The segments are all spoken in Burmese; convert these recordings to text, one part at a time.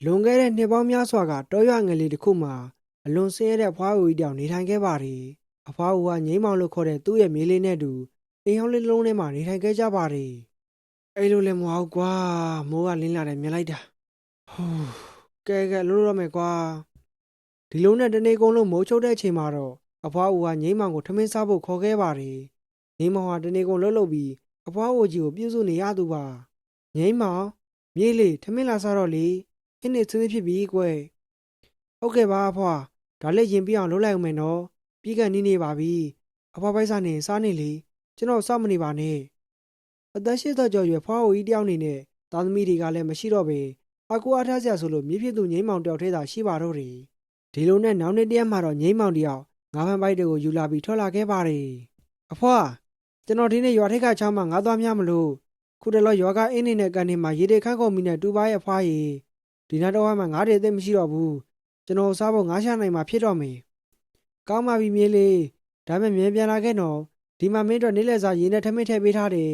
လွန်ခဲ့တဲ့နှစ်ပေါင်းများစွာကတောရွာငယ်လေးတစ်ခုမှာအလွန်ဆင်းရဲတဲ့အဖွားအိုကြီးတောင်နေထိုင်ခဲ့ပါတယ်။အဖွားအိုကငိမ့်မောင်လို့ခေါ်တဲ့သူ့ရဲ့မြေးလေးနဲ့အတူအိမ်ဟောင်းလေးတစ်လုံးထဲမှာနေထိုင်ခဲ့ကြပါတယ်။အဲ့လိုလည်းမဟုတ်ကွာ။မိုးကလင်းလာတယ်မြင်လိုက်တာ။ဟူးကဲလို့ရမယ်ကွာ။ဒီလုံးနဲ့တနေ့ကုန်လုံးမိုးချုပ်တဲ့အချိန်မှာတော့အဖွားအိုကငိမ့်မောင်ကိုထမင်းစားဖို့ခေါ်ခဲ့ပါတယ်။ငိမ့်မောင်ကတနေ့ကုန်လှုပ်ပြီးအဖွားအိုကြီးကိုပြုစုနေရသူပါ။ငိမ့်မောင်မြေးလေးထမင်းလာစားတော့လေ။ဟင်းနေစင်းဖြစ်ပြီကွယ်။ဟုတ်ကဲ့ပါအဖွားဒါလည်းရင်ပြအောင်လုပ်လိုက်အောင်မယ်နော်ပြီးကန်နေပါပြီအဖွားပိုက်စားနေစားနေလေကျွန်တော်စောင့်မနေပါနဲ့အသက်80ကျော်ရွယ်ဖွားအိုကြီးတယောက်နေနဲ့သားသမီးတွေကလည်းမရှိတော့ပေအကူအားထားစရာဆိုလို့မြေဖြစ်သူငိမ့်မောင်တယောက်ထဲသာရှိပါတော့တယ်ဒီလိုနဲ့နောက်နေ့တရက်မှာတော့ငိမ့်မောင်တယောက်ငါးဖမ်းပိုက်တွေကိုယူလာပြီးထွက်လာခဲ့ပါတယ်အဖွားကျွန်တော်ဒီနေ့ရွာထိပ်ကချောင်းမှာငါးသွားများမလို့ခုတလောရွာကအင်းနေနဲ့ကန်နေမှာရေတွေခန့်ကုန်ပြီနဲ့တူပါရဲ့အဖွားရေဒီနောက်တော့မှငါးတွေအသိမရှိတော့ဘူးကျွန်တော်စားဖို့ငါးရှာနိုင်မှာဖြစ်တော့မယ်။ကောင်းပါပြီမြေးလေးဒါမဲ့မြင်ပြန်လာခဲ့တော့ဒီမှာမင်းတို့နေလဲစားရေနဲ့ထမင်းထည့်ပေးထားတယ်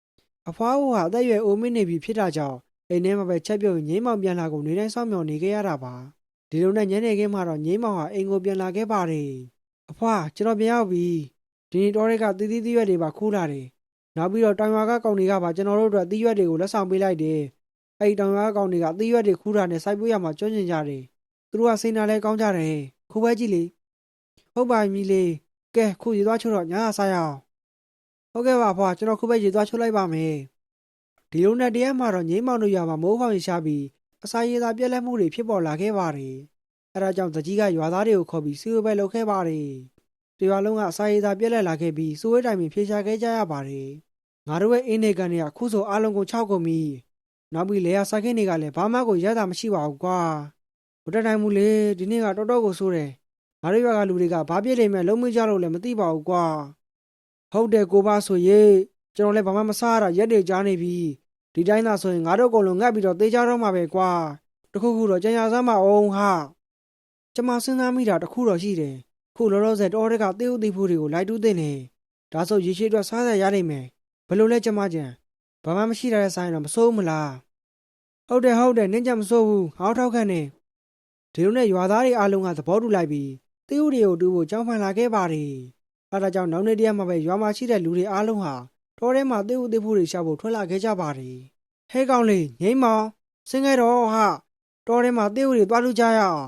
။အဖွားအိုဟာအသက်အရွယ်အိုမင်းနေပြီဖြစ်တာကြောင့်အိမ်ထဲမှာပဲချက်ပြုတ်ငိမ့်မောင်ပြန်လာကုန်နေတိုင်းစောင့်မျှော်နေခဲ့ရတာပါ။ဒီလိုနဲ့ညနေခင်းမှာတော့ငိမ့်မောင်ဟာအိမ်ကိုပြန်လာခဲ့ပါတယ်။အဖွားကျွန်တော်ပြန်ရောက်ပြီ။ဒီနေ့တော်တွေကသီးရွက်တွေပါခူးလာတယ်။နောက်ပြီးတော့တောင်ရွာကကောင်တွေကပါကျွန်တော်တို့အတွက်သီးရွက်တွေကိုလက်ဆောင်ပေးလိုက်တယ်။အဲ့ဒီတောင်ရွာကကောင်တွေကသီးရွက်တွေခူးတာနဲ့စိုက်ပျိုးရမှာကျွမ်းကျင်ကြတယ်။သူတို့ကစိတ်နာလဲကောင်းကြတယ်ခုပဲကြည့်လေဟုတ်ပါပြီလေကဲခုရေသွားချိုးတော့ညာစားရအောင်ဟုတ်ကဲ့ပါဖွာကျွန်တော်ခုပဲရေသွားချိုးလိုက်ပါမယ်ဒီလိုနဲ့တရက်မှာတော့ငိမ့်မောင်တို့ရွာမှာမိုးခေါင်ရှားပြီးအစာရေစာပြက်လက်မှုတွေဖြစ်ပေါ်လာခဲ့ပါတယ်အဲဒါကြောင့်တကြီးကရွာသားတွေကိုခေါ်ပြီးစီဝဲပဲလုပ်ခဲ့ပါတယ်တရွာလုံးကအစာရေစာပြက်လက်လာခဲ့ပြီးစီဝဲတိုင်ပင်ဖြေရှာခဲ့ကြရပါတယ်ငါတို့ရဲ့အင်းနေကန်တွေကခုဆိုအားလုံးကို6ကုန်ပြီနောက်ပြီးလေယာစာခင်းတွေကလည်းဘာမှကိုရတာမရှိပါဘူးကွာမတက်နိုင်ဘူးလေဒီနေ့ကတော်တော်ကိုဆိုးတယ်ငါတို့ရွာကလူတွေကဘာပြည့်နေမဲ့လုံးမကြလို့လည်းမသိပါဘူးကွာဟုတ်တယ်ကိုပါဆိုရေကျွန်တော်လည်းဘာမှမစားရတာရက်တွေကြားနေပြီဒီတိုင်းသာဆိုရင်ငါတို့အကုန်လုံးငတ်ပြီးတော့သေချတော့မှာပဲကွာတခုခုတော့ကြံရစမ်းမအောင်ဟာကျမစဉ်းစားမိတာတခုတော့ရှိတယ်ခုလောလောဆယ်တော်တွေကသေဥသိဖို့တွေကိုလိုက်တူးသိနေဒါဆိုရေရှိအတွက်စားရရနိုင်မယ်ဘယ်လိုလဲကျမကြံဘာမှမရှိတဲ့ဆိုင်တော့မစိုးမလားဟုတ်တယ်နင်းကြမစိုးဘူးငါထောက်ခံနေဒီလိုနဲ့ရွာသားတွေအားလုံးကသဘောတူလိုက်ပြီးသီးဥတွေကိုတူဖို့ကြောင်းဖန်လာခဲ့ပါတယ်။အဲဒါကြောင့်နောက်နေ့တရက်မှာပဲရွာမှာရှိတဲ့လူတွေအားလုံးဟာတောထဲမှာသီးဥသိဖို့တွေရှာဖို့ထွက်လာခဲ့ကြပါတယ်။ဟဲကောင်လေးငိမ့်မောင်ဆင်းခဲ့တော့ဟာတောထဲမှာသီးဥတွေသွားလူကြရအောင်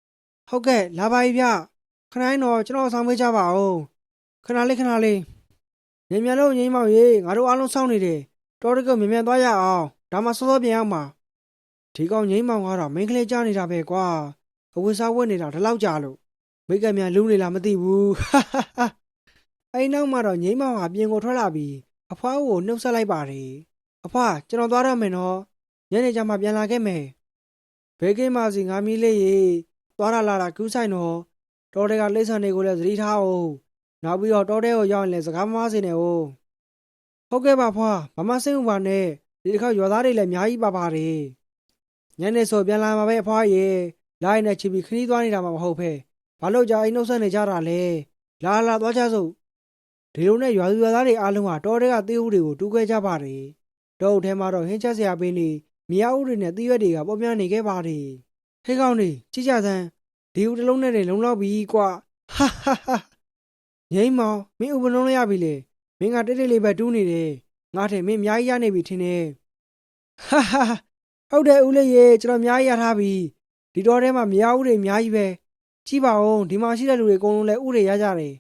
။ဟုတ်ကဲ့လာပါပြီဗျ။ခဏင်းတော့ကျွန်တော်ဆောင်ပေးကြပါဦး။ခဏလေးမြန်လို့ငိမ့်မောင်ရေငါတို့အားလုံးစောင့်နေတယ်။တောတကမြန်သွားရအောင်။ဒါမှစောစောပြန်အောင်ပါ။ဒီကောင်ငိမ့်မောင်ကတော့မင်းကလေးကြားနေတာပဲကွာအဝတ်စားဝတ်နေတာဒီလောက်ကြာလို့မိတ်ကမြန်လူးနေလားမသိဘူးအဲ့နောက်မှာတော့ငိမ့်မောင်ဟာပြင်ကိုထွက်လာပြီးအဖွားကိုနှုတ်ဆက်လိုက်ပါတယ်အဖွားကျွန်တော်သွားရမယ်နော်ညနေကျမှပြန်လာခဲ့မယ်ဘဲကင်းမစီငါမီးလေးရေသွားလာတာကူးဆိုင်တော့တော်တွေကလိမ့်ဆန်တွေကိုလည်းသတိထားအောင်နောက်ပြီးတော့တော်တဲ့ကိုရောက်ရင်လည်းစကားမမစေနဲ့ဟုတ်ကဲ့ပါဖွားမမစိတ်ဥပါနဲ့ဒီတစ်ခါရွာသားတွေလည်းအများကြီးပါပါတယ်ညနေဆိုပြန်လာမှာပဲအဖွားရေလာရင်လည်းချီပြီးခရီးသွားနေတာမှမဟုတ်ဖဲဘာလို့ကြာအိမ်နှုတ်ဆက်နေကြတာလဲလာသွားကြစို့ဒီလိုနဲ့ရွာသူရွာသားတွေအားလုံးဟာတောတွေကသီးဥတွေကိုတူးခဲ့ကြပါတယ်တောအုပ်ထဲမှာတော့ဟင်းချက်စရာပင်းတွေမြေအုပ်တွေနဲ့သီးရွက်တွေကပေါများနေခဲ့ပါတယ်ဟေးကောင်းနေကြည့်ကြစမ်းဒီဥတစ်လုံးနဲ့တွေလုံလောက်ပြီကွာငိမ့်မောင်မင်းဥပလုံးရပြီလေမင်းကတိတ်တိတ်လေးပဲတူးနေတယ်ငါထင်မင်းအများကြီးရနေပြီထင်တယ်ဟုတ်တယ်ဦးလေးရေကျွန်တော်အများကြီးရထားပြီဒီတော်ထဲမှာမရဦးတွေအများကြီးပဲကြည့်ပါဦးဒီမှာရှိတဲ့လူတွေအကုန်လုံးလည်းဥတွေရကြတယ်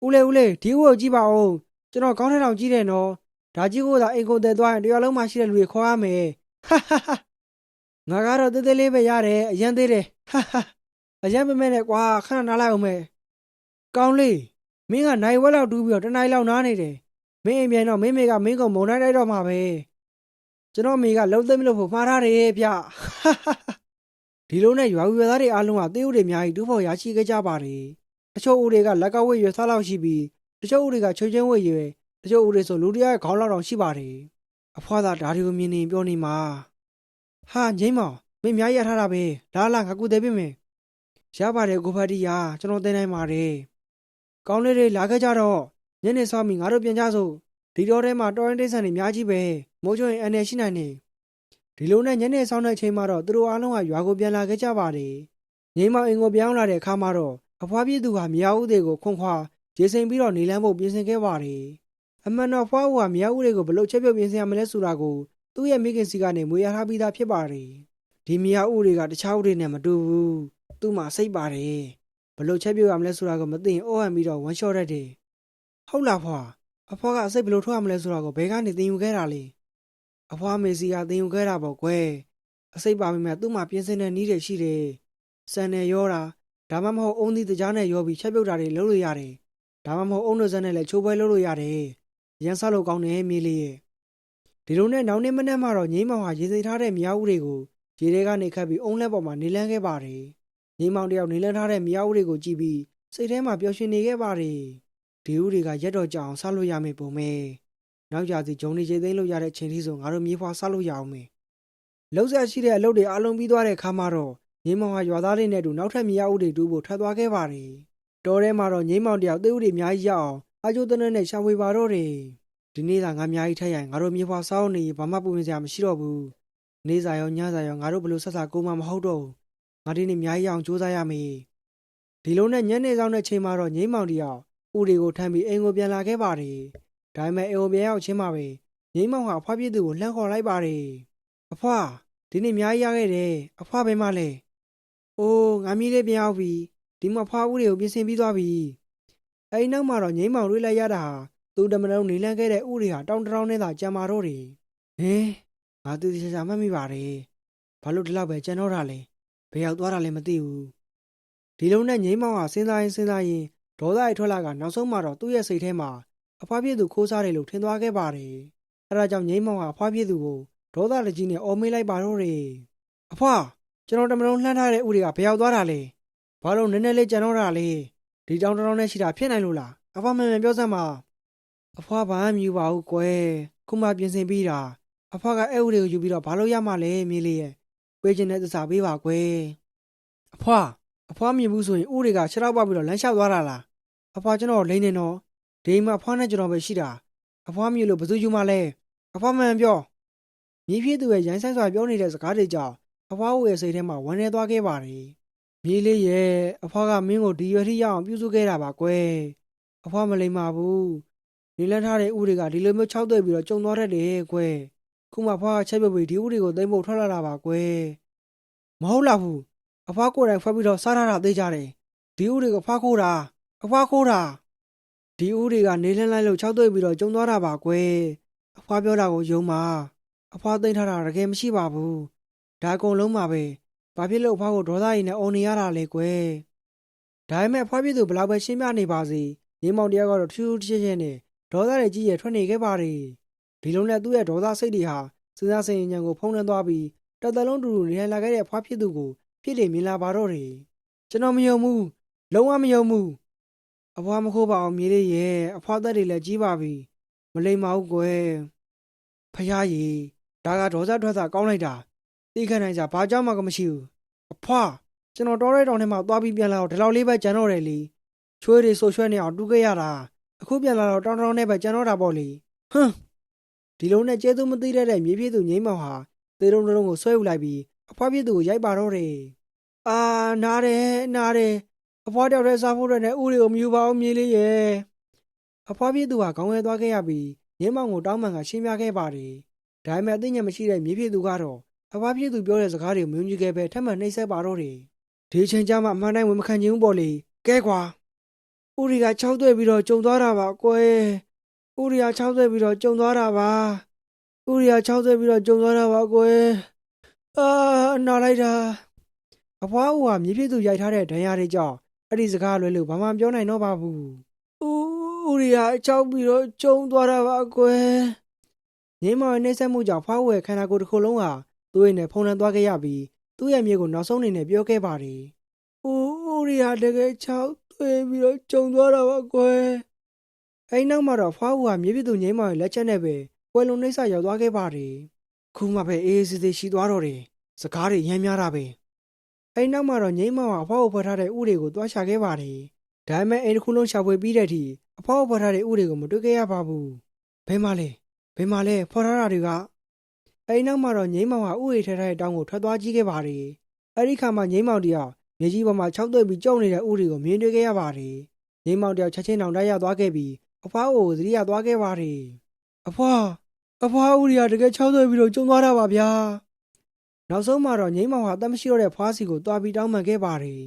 ဦးလေးဒီဥကိုကြည့်ပါဦးကျွန်တော်ကောင်းတဲ့တောင်ကြည့်တယ်နော်ဒါကြီးကိုသာအိမ်ကိုတဲသွားရင်တရားလုံးမှာရှိတဲ့လူတွေခေါ်ရမယ်ငါကတော့သေးသေးလေးပဲရတယ်အရန်သေးတယ်အရန်ပဲမဲ့နဲ့ကွာခဏနားလိုက်အောင်မယ်ကောင်းလေးမင်းကနိုင်ဝက်လောက်တူးပြီးတော့တနိုင်လောက်နားနေတယ်မင်းအိမ်ပြန်တော့မင်းမေကမင်းကိုမုံတိုင်းတိုက်တော့မှာပဲကျွန်တော်မိကလုံးသိမလို့ဖို့မှားထားတယ်ဗျဒီလိုနဲ့ရွာသားတွေအားလုံးကသီးဥတွေအများကြီးတူးဖို့ရရှိခဲ့ကြပါတယ်တချို့ဥတွေကလက်ကဝဲရွယ်စားလောက်ရှိပြီးတချို့ဥတွေကချိုးချင်းဝဲရွယ်တချို့ဥတွေဆိုလူတရာရဲ့ခေါင်းလောက်တောင်ရှိပါတယ်အဖွားသာဒါတွေကိုမြင်နေပြောနေမှာဟာငိမ့်မောင်မင်းအများကြီးရထားတာပဲလာငါကူသေးပြီမင်းရပါတယ်ကိုဖတ်တီယာကျွန်တော်သိနိုင်ပါတယ်ကောင်းလေးတွေလာခဲ့ကြတော့ညနေစောမီငါတို့ပြန်ကြစို့ဒီတော့ထဲမှာတော်ရင်တိဆန်တွေအများကြီးပဲမိုးချိုရင်အနေရှိနိုင်နေ ဒီလိုနဲ့ညနေဆောင်တဲ့အချိန်မှာတော့သူတို့အားလုံးကရွာကိုပြန်လာခဲ့ကြပါတယ်ငိမ့်မောင်အိမ်ကိုပြောင်းလာတဲ့အခါမှာတော့အဖွားပြည်သူဟာမြောက်ဦးတွေကိုခွန်ခွာရေစိမ်ပြီးတော့နေလန်းဖို့ပြင်ဆင်ခဲ့ပါတယ်အမှန်တော့ဖွားဦးဟာမြောက်ဦးတွေကိုဘလို့ချက်ပြုတ်ပြင်ဆင်ရမလဲဆိုတာကိုသူ့ရဲ့မိခင်စီကနေမွေးရထားပြီးသားဖြစ်ပါတယ်ဒီမြောက်ဦးတွေကတခြားဦးတွေနဲ့မတူဘူးသူ့မှာစိတ်ပါတယ်ဘလို့ချက်ပြုတ်ရမလဲဆိုတာကိုမသိရင်အိုးဟန်ပြီးတော့ဝမ်းလျှော့တတ်တယ်ဟုတ်လားဖွာအဖွားကအစိတ်ဘလို့ထွက်ရမလဲဆိုတာကိုဘယ်ကနေသင်ယူခဲ့တာလဲအဖွားမေစီကသင်ယူခဲ့တာပေါ့ကွယ်အစိတ်ပါမိမဲ့သူ့မှာပြင်ဆင်တဲ့နည်းတွေရှိတယ်စံနယ်ရောတာဒါမှမဟုတ်အုံးသီးတကြားနဲ့ရောပြီးချက်ပြုတ်တာတွေလုပ်လို့ရတယ်ဒါမှမဟုတ်အုံးတို့စက်နဲ့လည်းချိုးပွဲလုပ်လို့ရတယ်ရန်ဆောက်လို့ကောင်းတယ်မြေးလေးရဲ့ဒီလိုနဲ့နောက်နေ့မနေ့မှတော့ငိမ့်မောင်ဟာရေစိထားတဲ့မြောက်ဦးတွေကိုရေထဲကနေခတ်ပြီးအုံးလက်ပေါ်မှာနေလန်းခဲ့ပါတယ်ငိမ့်မောင်တယောက်နေလန်းထားတဲ့မြောက်ဦးတွေကိုကြည့်ပြီးစိတ်ထဲမှာပျော်ရွှင်နေခဲ့ပါတယ်ဒီဦးတွေကရက်တော်ကြအောင်ဆောက်လို့ရမယ်ပုံမဲနောက်ကြစီဂျုံနေရေသိမ်းလို့ရတဲ့ချိန်ထိဆိုငါတို့မြေဖွာဆောက်လို့ရအောင်မယ်လောက်ဆက်ရှိတဲ့အလုပ်တွေအလုံးပြီးသွားတဲ့အခါမှာတော့ငိမ့်မောင်ဟာရွာသားတွေနဲ့အတူနောက်ထပ်မြောက်ဦးတွေတူဖို့ထွက်သွားခဲ့ပါတယ်တော်ထဲမှာတော့ငိမ့်မောင်တယောက်သေဦးတွေအများကြီးရအောင်အကျိုးတနနဲ့ရှာဖွေပါတော့တယ်ဒီနေ့သာငါအများကြီးထက်ရင်ငါတို့မြေဖွာဆောက်နေရင်ဘာမှပူပင်စရာမရှိတော့ဘူးနေစာရောညစာရောငါတို့ဘလို့ဆက်စားကိုမှမဟုတ်တော့ဘူးငါဒီနေ့အများကြီးအောင်စူးစမ်းရမယ်ဒီလိုနဲ့ညနေဆောင်တဲ့ချိန်မှာတော့ငိမ့်မောင်တယောက်ဦးတွေကိုထမ်းပြီးအိမ်ကိုပြန်လာခဲ့ပါတယ်ဒါပေမဲ့အိမ်ကိုပြန်ရောက်ချင်းမှာပဲငိမ့်မောင်ဟာအဖွားပြည့်သူကိုလှမ်းခေါ်လိုက်ပါတယ်အဖွားဒီနေ့အများကြီးရခဲ့တယ်အဖွားဘယ်မှလဲအိုးငါမီးလေးပြန်ရောက်ပြီဒီမှာဖွားဦးတွေကိုပြင်ဆင်ပြီးသွားပြီအဲဒီနောက်မှာတော့ငိမ့်မောင်တွေးလိုက်ရတာဟာသူတမန်တော်နေလန်းခဲ့တဲ့ဦးတွေဟာတောင်းတရောင်းနဲ့သာကြံမာတော့တယ်ဟင်းငါသူတခြားခြားမှတ်မိပါတယ်ဘာလို့ဒီလောက်ပဲကြံတော့တာလဲဘယ်ရောက်သွားတာလဲမသိဘူးဒီလုံးနဲ့ငိမ့်မောင်ဟာစဉ်းစားရင်ဒေါသရိုက်ထွက်လာကနောက်ဆုံးမှာတော့သူ့ရဲ့စိတ်ထဲမှာအဖွားပြည့်သူခိုးစားတယ်လို့ထင်သွားခဲ့ပါတယ်အဲဒါကြောင့်ငိမ့်မောင်ဟာအဖွားပြည့်သူကိုဒေါသတကြီးနဲ့အော်မေးလိုက်ပါတော့တယ်အဖွားကျွန်တော်တမန်တော်လှမ်းထားတဲ့ဦးတွေကဘယ်ရောက်သွားတာလဲဘာလို့နည်းနည်းလေးကြံတော့တာလဲဒီတောင်တရောင်းနဲ့ရှိတာဖြစ်နိုင်လို့လားအဖွားမှန်ပြောစမ်းပါအဖွားဘာမှမယူပါဘူးကွယ်ခုမှပြင်ဆင်ပြီးတာအဖွားကအဲ့ဦးတွေကိုယူပြီးတော့ဘာလို့ရမှလဲမြေးလေးရဲ့ပေးခြင်းနဲ့သစ္စာပေးပါကွယ်အဖွားမြင်ဘူးဆိုရင်ဦးတွေကခြေထောက်ပေါက်ပြီးတော့လမ်းလျှောက်သွားတာလားအဖွားကျွန်တော်လိမ့်နေတော့ဒီမှာအဖွားနဲ့ကျွန်တော်ပဲရှိတာအဖွားမြင်လို့ဘယ်သူယူမှလဲအဖွားမှန်ပြောမြေးဖြစ်သူရဲ့ရိုင်းဆိုင်စွာပြောနေတဲ့စကားတွေကြောင့်အဖွားရဲ့စိတ်ထဲမှာဝမ်းနေသွားခဲ့ပါတယ်မြေးလေးရဲ့အဖွားကမင်းကိုဒီရွယ်ထိရအောင်ပြုစုခဲ့တာပါကွယ်အဖွားမလိမ္မာဘူးနေလန်းထားတဲ့ဦးတွေကဒီလိုမျိုးခြောက်သွဲ့ပြီးတော့ကြုံသွားတတ်တယ်ကွယ်ခုမှအဖွားကချက်ပြုတ်ပြီးဒီဦးတွေကိုသိမ့်ဖို့ထွက်လာတာပါကွယ်မဟုတ်လားဘူးအဖွားကိုယ်တိုင်ဖွက်ပြီးတော့စားထားတာသိကြတယ်ဒီဦးတွေကိုအဖွားခိုးတာဒီဦးတွေကနေလန်းလိုက်လို့ခြောက်သွဲ့ပြီးတော့ကြုံသွားတာပါကွယ်အဖွားပြောတာကိုယုံပါအဖွားသိမ့်ထားတာတကယ်မရှိပါဘူးဒါအကုန်လုံးပါပဲဘာဖြစ်လို့အဖွားကိုဒေါသရည်နဲ့အော်နေရတာလဲကွယ်ဒါပေမဲ့အဖွားပြည့်သူဘလောက်ပဲရှင်းပြနေပါစေငိမ့်မောင်တယောက်ကတော့ထူးထူးခြားခြားနဲ့ဒေါသတွေကြီးရထွက်နေခဲ့ပါတယ်ဒီလုံးနဲ့သူ့ရဲ့ဒေါသစိတ်တွေဟာစဉ်းစားစိတ်ဉာဏ်ကိုဖုံးလွှမ်းသွားပြီးတစ်သက်လုံးတူတူနေလာခဲ့တဲ့အဖွားဖြစ်သူကိုပြစ်တယ်မြင်လာပါတော့တယ်ကျွန်တော်မယုံဘူးလုံးဝမယုံဘူးအဖွားမခိုးပါအောင်မြေးလေးရဲ့အဖွားသက်တွေလည်းကြီးပါပြီမလိမ္မာဘူးကွယ်ဖယားကြီးဒါကဒေါသထွက်တာကောင်းလိုက်တာသိခံနိုင်ကြဘာကြောင့်မှမရှိဘူးအဖွားကျွန်တော်တောရဲတောင်ထဲမှာသွားပြီးပြန်လာတော့ဒီလောက်လေးပဲကြံတော့တယ်လေချွေးတွေဆိုရွှဲနေအောင်တူးခဲ့ရတာအခုပြန်လာတော့တောင်းနဲ့ပဲကြံတော့တာပေါ့လေဟမ်ဒီလုံးနဲ့ကျဲသူမသိတဲ့မြေပြည့်သူငိမ့်မောင်ဟာသေတုံးလုံးကိုဆွဲယူလိုက်ပြီးအဖွားပြည့်သူကိုရိုက်ပါတော့တယ်အာနားတယ်အဖွားတောက်တဲ့စားဖို့တဲ့နဲ့ဥတွေကိုမယူပါအောင်မြေးလေးရဲ့အဖွားပြည့်သူဟာခေါင်းဝဲသွားခဲ့ရပြီးငိမ့်မောင်ကိုတောင်းပန်ကရှင်းပြခဲ့ပါတယ်ဒါပေမဲ့အသိဉာဏ်မရှိတဲ့မြေပြည့်သူကတော့အဖွားပြည့်သူပြောတဲ့စကားတွေကိုမယုံကြည်ခဲ့ပဲထပ်မံနှိပ်စက်ပါတော့တယ်ဒီချိန်ကျမှအမှန်တိုင်းဝင်မခံချင်ဘူးပေါ့လေကဲကွာဦးရီက၆သွဲ့ပြီးတော့ကြုံသွားတာပါကွယ်ဦးရီက၆သွဲ့ပြီးတော့ကြုံသွားတာပါဦးရီက၆သွဲ့ပြီးတော့ကြုံသွားတာပါကွယ်အာနားလိုက်တာအဖွားဦးဟာမြေပြည့်သူရိုက်ထားတဲ့ဒဏ်ရာတွေကြောင့်အဲ့ဒီစကားလွယ်လို့ဘာမှပြောနိုင်တော့ပါဘူးဦးရီက၆ပြီးတော့ကြုံသွားတာပါကွယ်ငိမ့်မောင်ရဲ့နှိပ်စက်မှုကြောင့်ဖွားဦးရဲ့ခန္ဓာကိုယ်တစ်ခုလုံးဟာသူ့ရဲ့နဲ့ဖုံးလွှမ်းသွားခဲ့ရပြီးသူ့ရဲ့မြေကိုနောက်ဆုံးအနေနဲ့ပြောခဲ့ပါတယ်ဦးရီဟာတကယ်၆သွဲ့ပြီးတော့ကြုံသွားတာပါကွယ်အဲ့နောက်မှာတော့ဖွားဦးဟာမြေပြည့်သူငိမ့်မောင်ရဲ့လက်ချက်နဲ့ပဲကွယ်လွန်နှိပ်စက်ရောက်သွားခဲ့ပါတယ်ခုမှပဲအေးအေးဆေးဆေးရှိသွားတော့တယ်စကားတွေရမ်းများတာပဲအဲ့နောက်မှာတော့ငိမ့်မောင်ဟာအဖွားကိုဖွက်ထားတဲ့ဥတွေကိုတွားချခဲ့ပါတယ်ဒါပေမဲ့အိမ်တစ်ခုလုံးရှာဖွေပြီးတဲ့အထိအဖွားကိုဖွက်ထားတဲ့ဥတွေကိုမတွေ့ခဲ့ရပါဘူးဘယ်မှာလဲဖွက်ထားတာတွေက အဲဒီနောက်မှာတော့ငိမ့်မောင်ဟာဥရီထဲထားတဲ့တောင်းကိုထွက်သွားကြည့်ခဲ့ပါတယ်အဲဒီခါမှာငိမ့်မောင်တယောက်မြေကြီးပေါ်မှာခြောက်သွေ့ပြီးကြုံနေတဲ့ဥရီကိုမြင်တွေ့ခဲ့ရပါတယ်ငိမ့်မောင်တယောက်ချက်ချင်းတောင်တရောက်သွားခဲ့ပြီးအဖွားအိုကိုသတိရသွားခဲ့ပါတယ်အဖွားဥရီကတကယ်ခြောက်သွေ့ပြီးတော့ကျုံသွားတာပါဗျာနောက်ဆုံးမှာတော့ငိမ့်မောင်ဟာအသက်မရှိတော့တဲ့ဖွားစီကိုတွားပြီးတောင်းပန်ခဲ့ပါတယ်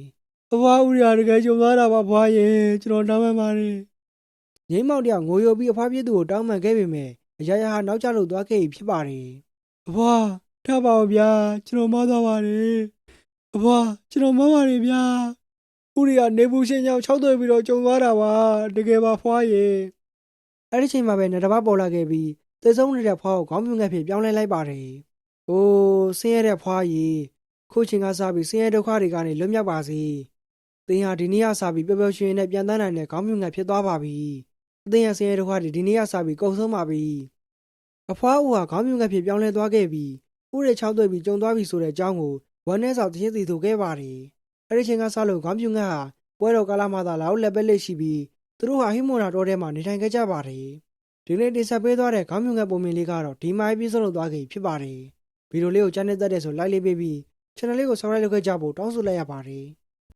အဖွားဥရီကတကယ်ကျုံသွားတာပါဖွားရေကျွန်တော်တောင်းပန်ပါတယ်ငိမ့်မောင်တယောက်ငိုယိုပြီးအဖွားပြည့်သူကိုတောင်းပန်ခဲ့ပေမဲ့အရာရာဟာနောက်ကျလို့သွားခဲ့ပြီဖြစ်ပါတယ်အဖွားထားပါဦးဗျာကျွန်တော်မသွားပါတယ်အဖွားကျွန်တော်မပါတယ်ဗျာဥရီကနေပူရှင်ကြောင့်ခြောက်သွေ့ပြီးတော့ကျုံသွားတာပါတကယ်ပါဖွားရေအဲ့ဒီချိန်မှာပဲနတပတ်ပေါ်လာခဲ့ပြီးသေဆုံးနေတဲ့ဖွားကိုခေါင်းပြူငက်ဖြစ်ပြောင်းလဲလိုက်ပါတယ်။အိုးဆင်းရဲတဲ့ဖွားကြီးခုချိန်ကစားပြီးဆင်းရဲဒုက္ခတွေကနေလွတ်မြောက်ပါစေ။သင်ဟာဒီနေ့ကစားပြီးပျော်ပျော်ရွှင်ရွှင်နဲ့ပြန်တန်းနိုင်တဲ့ခေါင်းပြူငက်ဖြစ်သွားပါပြီ။သင်ရဲ့ဆင်းရဲဒုက္ခတွေဒီနေ့ကစားပြီးကုန်ဆုံးပါပြီ။အဖွားဦးဟာခေါင်းပြူငက်ဖြစ်ပြောင်းလဲသွားခဲ့ပြီးဥရိချောက်သွေ့ပြီးကျုံသွားပြီဆိုတဲ့အကြောင်းကိုဝမ်းနည်းစွာသိသိဆိုခဲ့ပါတယ်။အဲ့ဒီချိန်ကစားလို့ခေါင်းပြူငက်ဟာပွဲတော်ကာလမှာသာလာဦးလက်ပဲလေးရှိပြီးသူတို့ဟာဟိမွန်ရာတော်ထဲမှာနေထိုင်ခဲ့ကြပါတယ်။ဒီနေ့တင်ဆက်ပေးသွားတဲ့ခေါင်းမြုံငက်ပုံမြင်လေးကတော့ဒီမိုင်းပြည့်စုံလို့သွားခဲ့ဖြစ်ပါတယ်။ဗီဒီယိုလေးကိုကြမ်းနေတတ်တဲ့ဆို like လေးပေးပြီး channel လေးကို subscribe လုပ်ခဲ့ကြဖို့တောင်းဆိုလိုက်ရပါတယ်။